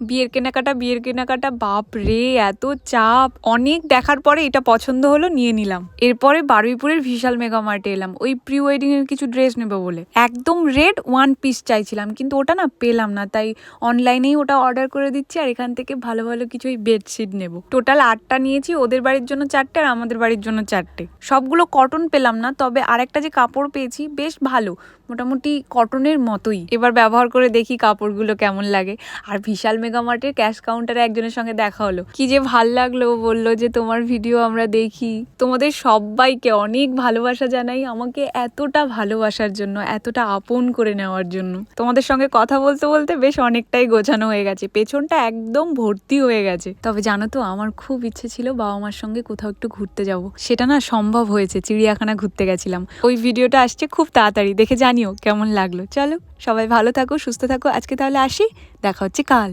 বিয়ের কেনাকাটা বাপ রে, এত চাপ। অনেক দেখার পরে এটা পছন্দ হলো, নিয়ে নিলাম। এরপরে বারুইপুরের বিশাল মেগা মার্টে এলাম ওই প্রি ওয়েডিং এর কিছু ড্রেস নেবো বলে। একদম রেড ওয়ান পিস চাইছিলাম, কিন্তু ওটা না পেলাম না, তাই অনলাইনেই ওটা অর্ডার করে দিচ্ছি। আর এখান থেকে ভালো ভালো কিছু বেডশিট নেবো। টোটাল 8টা নিয়েছি, ওদের বাড়ির জন্য 4টে আর আমাদের বাড়ির জন্য 4টে। সবগুলো কটন পেলাম না, তবে আরেকটা যে কাপড় পেয়েছি বেশ ভালো, মোটামুটি কটনের মতোই। এবার ব্যবহার করে দেখি কাপড়গুলো কেমন লাগে। আর বিশাল মেগা মার্টের ক্যাশ কাউন্টারে একজনের সঙ্গে দেখা হলো, কি যে ভাল লাগলো। বললো যে তোমার ভিডিও আমরা দেখি। তোমাদের সবাইকে অনেক ভালোবাসা জানাই আমাকে এতটা ভালোবাসার জন্য, এতটা আপন করে নেওয়ার জন্য। তোমাদের সঙ্গে কথা বলতে বলতে বেশ অনেকটাই গোছানো হয়ে গেছে, পেছনটা একদম ভর্তি হয়ে গেছে। তবে জানো তো, আমার খুব ইচ্ছে ছিল বাবা মার সঙ্গে কোথাও একটু ঘুরতে যাব, সেটা না সম্ভব হয়েছে। চিড়িয়াখানা ঘুরতে গেছিলাম। ওই ভিডিওটা আসছে খুব তাড়াতাড়ি, দেখে জানিও কেমন লাগলো। চলো সবাই ভালো থাকো, সুস্থ থাকো। আজকে তাহলে আসি, দেখা হচ্ছে কাল।